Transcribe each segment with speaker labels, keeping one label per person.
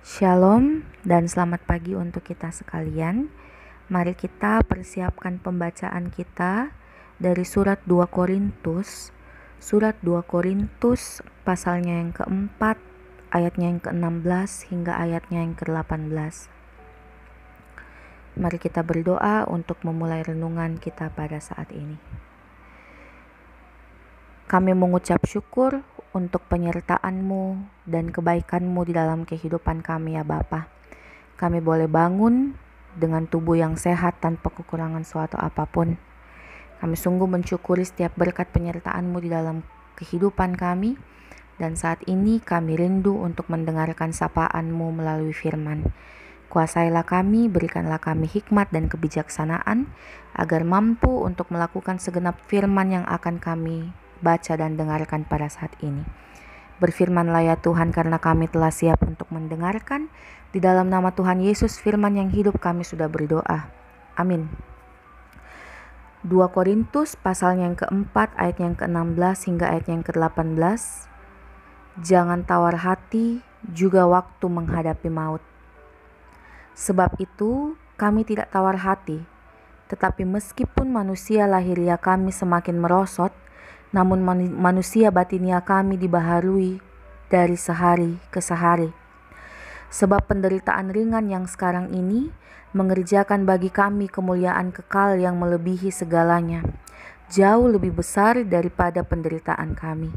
Speaker 1: Shalom dan selamat pagi untuk kita sekalian. Mari kita persiapkan pembacaan kita dari surat 2 Korintus. Surat 2 Korintus pasalnya yang keempat, ayatnya yang ke-16 hingga ayatnya yang ke-18. Mari kita berdoa untuk memulai renungan kita pada saat ini. Kami mengucap syukur untuk penyertaan-Mu dan kebaikan-Mu di dalam kehidupan kami ya Bapa. Kami boleh bangun dengan tubuh yang sehat tanpa kekurangan suatu apapun. Kami sungguh mensyukuri setiap berkat penyertaan-Mu di dalam kehidupan kami. Dan saat ini kami rindu untuk mendengarkan sapaan-Mu melalui firman. Kuasailah kami, berikanlah kami hikmat dan kebijaksanaan, agar mampu untuk melakukan segenap firman yang akan kami baca dan dengarkan pada saat ini. Berfirmanlah ya Tuhan, karena kami telah siap untuk mendengarkan. Di dalam nama Tuhan Yesus firman yang hidup kami sudah berdoa. Amin. 2 Korintus pasalnya yang keempat, ayat yang ke-16 hingga ayat yang ke-18. Jangan tawar hati juga waktu menghadapi maut. Sebab itu kami tidak tawar hati, tetapi meskipun manusia lahiriah kami semakin merosot, namun manusia batinia kami dibaharui dari sehari ke sehari. Sebab penderitaan ringan yang sekarang ini mengerjakan bagi kami kemuliaan kekal yang melebihi segalanya, jauh lebih besar daripada penderitaan kami.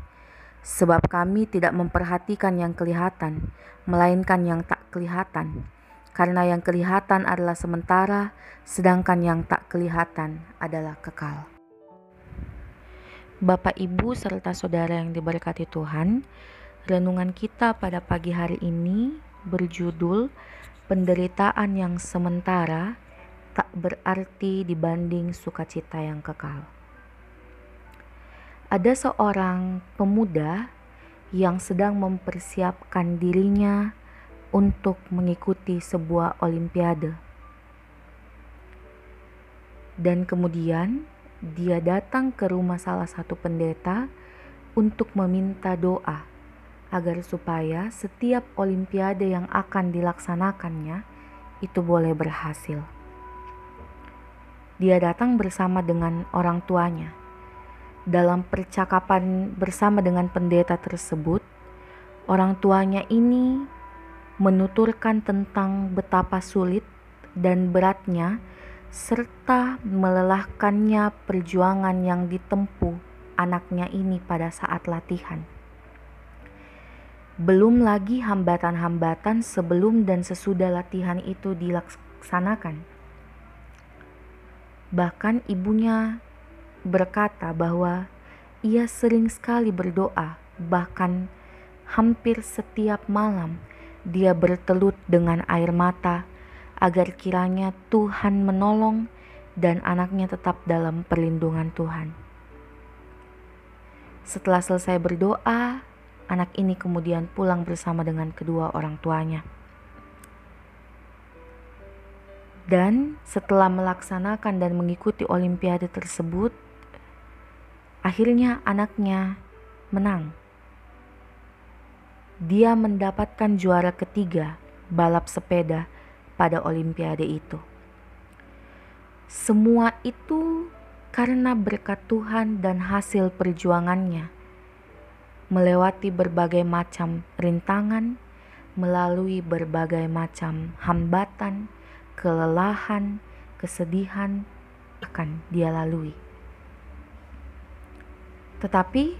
Speaker 1: Sebab kami tidak memperhatikan yang kelihatan, melainkan yang tak kelihatan. Karena yang kelihatan adalah sementara, sedangkan yang tak kelihatan adalah kekal. Bapak, Ibu, serta saudara yang diberkati Tuhan, renungan kita pada pagi hari ini berjudul penderitaan yang sementara tak berarti dibanding sukacita yang kekal. Ada seorang pemuda yang sedang mempersiapkan dirinya untuk mengikuti sebuah olimpiade. Dan kemudian dia datang ke rumah salah satu pendeta untuk meminta doa agar supaya setiap olimpiade yang akan dilaksanakannya itu boleh berhasil. Dia datang bersama dengan orang tuanya. Dalam percakapan bersama dengan pendeta tersebut, orang tuanya ini menuturkan tentang betapa sulit dan beratnya serta melelahkannya perjuangan yang ditempuh anaknya ini pada saat latihan. Belum lagi hambatan-hambatan sebelum dan sesudah latihan itu dilaksanakan. Bahkan ibunya berkata bahwa ia sering sekali berdoa, bahkan hampir setiap malam dia bertelut dengan air mata agar kiranya Tuhan menolong dan anaknya tetap dalam perlindungan Tuhan. Setelah selesai berdoa, anak ini kemudian pulang bersama dengan kedua orang tuanya. Dan setelah melaksanakan dan mengikuti olimpiade tersebut, akhirnya anaknya menang. Dia mendapatkan juara ketiga balap sepeda pada olimpiade itu. Semua itu karena berkat Tuhan dan hasil perjuangannya, melewati berbagai macam rintangan, melalui berbagai macam hambatan, kelelahan, kesedihan akan dia lalui. Tetapi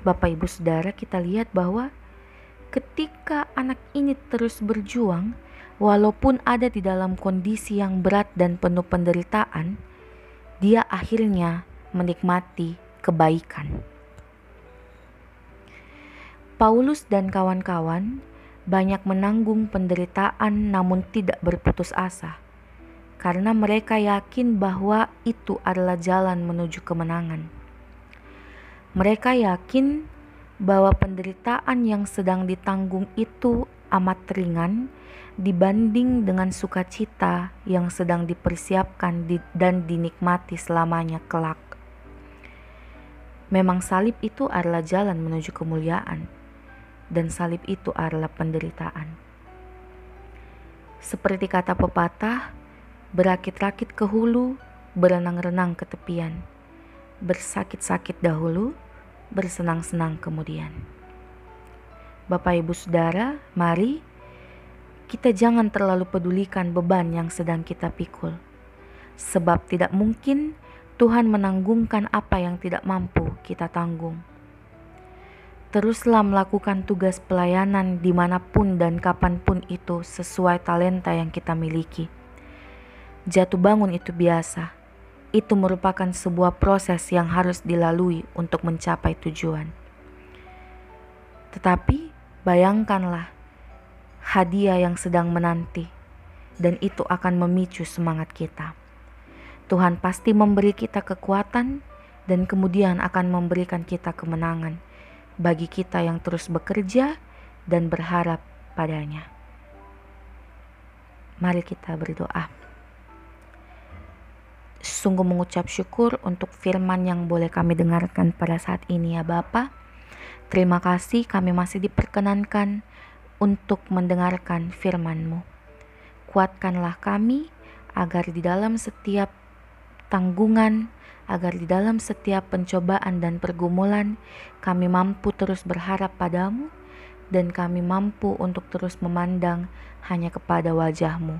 Speaker 1: Bapak Ibu Saudara, kita lihat bahwa ketika anak ini terus berjuang, walaupun ada di dalam kondisi yang berat dan penuh penderitaan, dia akhirnya menikmati kebaikan. Paulus dan kawan-kawan banyak menanggung penderitaan namun tidak berputus asa, karena mereka yakin bahwa itu adalah jalan menuju kemenangan. Mereka yakin bahwa penderitaan yang sedang ditanggung itu amat ringan dibanding dengan sukacita yang sedang dipersiapkan dan dinikmati selamanya kelak. Memang salib itu adalah jalan menuju kemuliaan, dan salib itu adalah penderitaan. Seperti kata pepatah, berakit-rakit ke hulu, berenang-renang ke tepian. Bersakit-sakit dahulu, bersenang-senang kemudian. Bapak Ibu Saudara, mari kita jangan terlalu pedulikan beban yang sedang kita pikul. Sebab tidak mungkin Tuhan menanggungkan apa yang tidak mampu kita tanggung. Teruslah melakukan tugas pelayanan dimanapun dan kapanpun itu sesuai talenta yang kita miliki. Jatuh bangun itu biasa. Itu merupakan sebuah proses yang harus dilalui untuk mencapai tujuan. Tetapi bayangkanlah hadiah yang sedang menanti, dan itu akan memicu semangat kita. Tuhan pasti memberi kita kekuatan dan kemudian akan memberikan kita kemenangan bagi kita yang terus bekerja dan berharap padanya. Mari kita berdoa. Sungguh mengucap syukur untuk firman yang boleh kami dengarkan pada saat ini ya Bapa. Terima kasih kami masih diperkenankan untuk mendengarkan firman-Mu. Kuatkanlah kami agar di dalam setiap tanggungan, agar di dalam setiap pencobaan dan pergumulan kami mampu terus berharap padamu dan kami mampu untuk terus memandang hanya kepada wajah-Mu.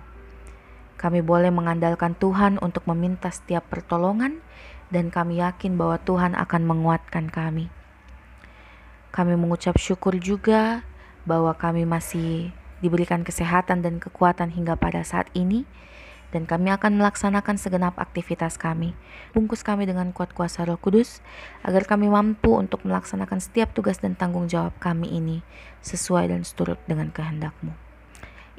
Speaker 1: Kami boleh mengandalkan Tuhan untuk meminta setiap pertolongan dan kami yakin bahwa Tuhan akan menguatkan kami. Kami mengucap syukur juga bahwa kami masih diberikan kesehatan dan kekuatan hingga pada saat ini. Dan kami akan melaksanakan segenap aktivitas kami. Bungkus kami dengan kuat kuasa Roh Kudus, agar kami mampu untuk melaksanakan setiap tugas dan tanggung jawab kami ini sesuai dan seturut dengan kehendak-Mu.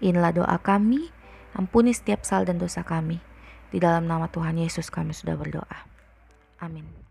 Speaker 1: Inilah doa kami, ampuni setiap salah dan dosa kami. Di dalam nama Tuhan Yesus kami sudah berdoa. Amin.